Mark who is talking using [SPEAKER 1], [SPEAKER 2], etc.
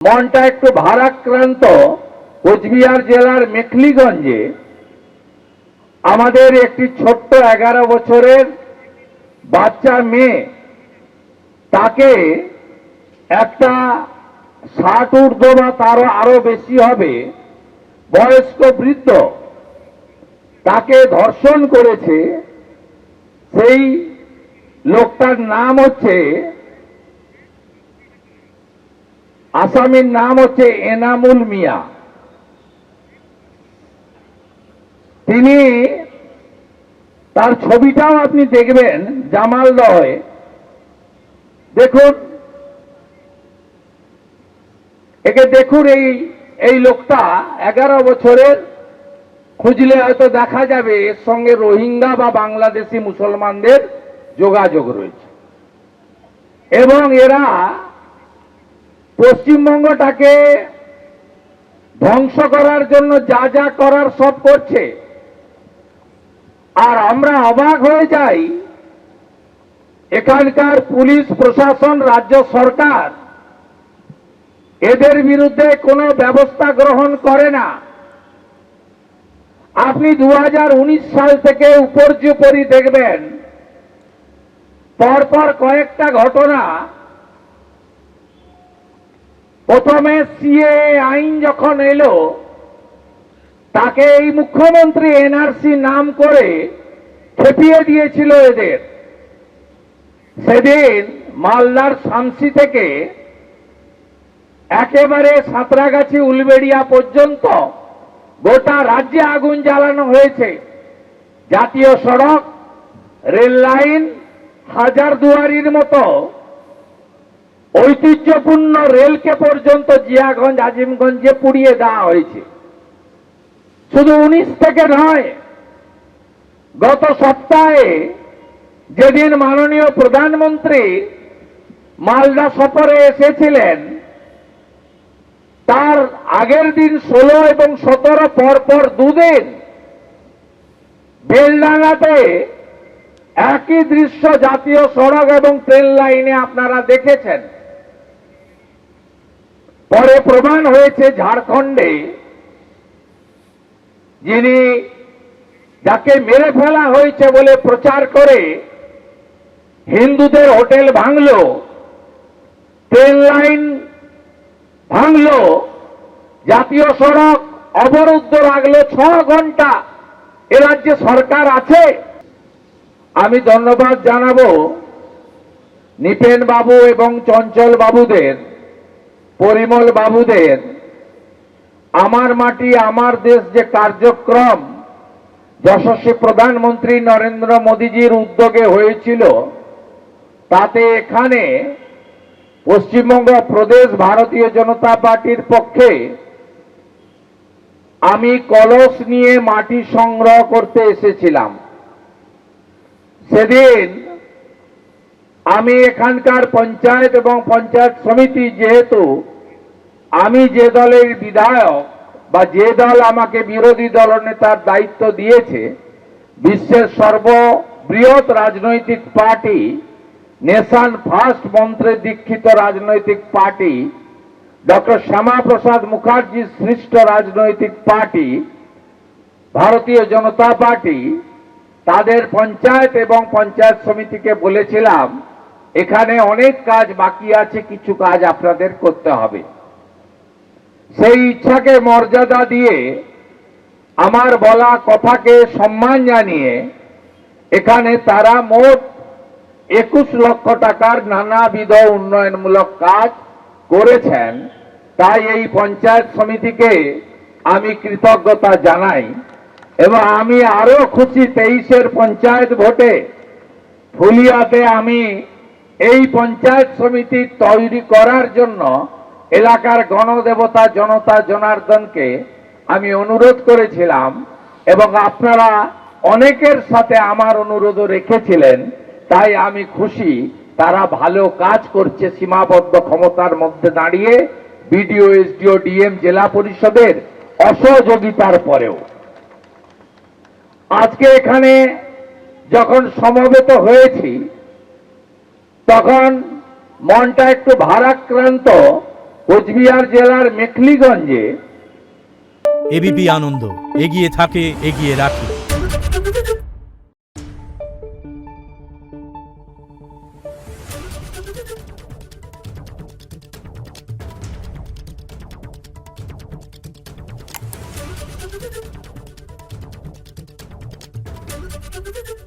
[SPEAKER 1] মনটা একটু ভারাক্রান্ত। কোচবিহার জেলার মেখলিগঞ্জে আমাদের একটি ছোট্ট 11 বছরের বাচ্চা মেয়ে, তাকে একটা 60 ঊর্ধ্ব বা তারও আরো বেশি হবে বয়স্ক বৃদ্ধ তাকে ধর্ষণ করেছে। সেই লোকটার নাম হচ্ছে, আসামির নাম হচ্ছে এনামুল মিয়া। তিনি, তার ছবিটাও আপনি দেখবেন জামালদহে। দেখুন, একে দেখুন। এই লোকটা 11 বছরের, খুঁজলে হয়তো দেখা যাবে এর সঙ্গে রোহিঙ্গা বা বাংলাদেশি মুসলমানদের যোগাযোগ রয়েছে, এবং এরা পশ্চিমবঙ্গটাকে ধ্বংস করার জন্য যা যা করার সব করছে। আর আমরা অবাক হয়ে যাই, এখানকার পুলিশ প্রশাসন, রাজ্য সরকার এদের বিরুদ্ধে কোনো ব্যবস্থা গ্রহণ করে না। আপনি 2019 সাল থেকে উপর্যুপরি দেখবেন, পরপর কয়েকটা ঘটনা। প্রথমে সিএ আইন যখন এলো, তাকে এই মুখ্যমন্ত্রী এনআরসি নাম করে খেপিয়ে দিয়েছিল এদের। সেদিন মালদার শামসি থেকে একেবারে সাঁতরাগাছি উলবেড়িয়া পর্যন্ত গোটা রাজ্যে আগুন জ্বালানো হয়েছে। জাতীয় সড়ক, রেল লাইন, হাজারদুয়ারির মতো ঐতিহ্যপূর্ণ রেলকে পর্যন্ত জিয়াগঞ্জ, আজিমগঞ্জে পুড়িয়ে দেওয়া হয়েছে। শুধু 19 থেকে নয়, গত সপ্তাহে যেদিন মাননীয় প্রধানমন্ত্রী মালদা সফরে এসেছিলেন, তার আগের দিন 16 এবং 17 পরপর দুদিন বেলডাঙ্গাতে একই দৃশ্য জাতীয় সড়ক এবং ট্রেন লাইনে আপনারা দেখেছেন। পরে প্রমাণ হয়েছে ঝাড়খণ্ডে, যিনি, যাকে মেরে ফেলা হয়েছে বলে প্রচার করে হিন্দুদের হোটেল ভাঙলো, ট্রেন লাইন ভাঙলো, জাতীয় সড়ক অবরুদ্ধ রাখলো 6 ঘন্টা। এ রাজ্যে সরকার আছে? আমি ধন্যবাদ জানাবো নিপেন বাবু এবং চঞ্চল বাবুদের, পরিমল বাবুদের। আমার মাটি আমার দেশ যে কার্যক্রম যশস্বী প্রধানমন্ত্রী নরেন্দ্র মোদীজির উদ্যোগে হয়েছিল, তাতে এখানে পশ্চিমবঙ্গ প্রদেশ ভারতীয় জনতা পার্টির পক্ষে আমি কলস নিয়ে মাটি সংগ্রহ করতে এসেছিলাম। সেদিন আমি এখানকার পঞ্চায়েত এবং পঞ্চায়েত সমিতি, যেহেতু আমি যে দলের বিধায়ক বা যে দল আমাকে বিরোধী দলনেতার দায়িত্ব দিয়েছে, বিশ্বের সর্ববৃহৎ রাজনৈতিক পার্টি, নেশন ফার্স্ট মন্ত্রে দীক্ষিত রাজনৈতিক পার্টি, ডক্টর শ্যামাপ্রসাদ মুখার্জি সৃষ্ট রাজনৈতিক পার্টি ভারতীয় জনতা পার্টি, তাদের পঞ্চায়েত এবং পঞ্চায়েত সমিতিকে বলেছিলাম, এখানে অনেক কাজ বাকি আছে, কিছু কাজ আপনাদের করতে হবে। সেই ইচ্ছাকে মর্যাদা দিয়ে, আমার বলা কথাকে সম্মান জানিয়ে, এখানে তারা মোট 21 লক্ষ টাকার নানাবিধ উন্নয়নমূলক কাজ করেছেন। তাই এই পঞ্চায়েত সমিতিকে আমি কৃতজ্ঞতা জানাই, এবং আমি আরো খুশি 23-এর পঞ্চায়েত ভোটে ফুলিয়াতে আমি এই পঞ্চায়েত সমিতি তৈরি করার জন্য এলাকার গণদেবতা জনতা জনার্দনকে আমি অনুরোধ করেছিলাম, এবং আপনারা অনেকের সাথে আমার অনুরোধও রেখেছিলেন। তাই আমি খুশি, তারা ভালো কাজ করছে সীমাবদ্ধ ক্ষমতার মধ্যে দাঁড়িয়ে, বিডিও, এসডিও, ডিএম, জেলা পরিষদের অসহযোগিতার পরেও। আজকে এখানে যখন সমবেত হয়েছি, তখন মনটা একটু ভারাক্রান্ত। কোচবিহার জেলার মেখলিগঞ্জে
[SPEAKER 2] এবিপি আনন্দ, এগিয়ে থাকে, এগিয়ে রাখে।
[SPEAKER 3] Thank you.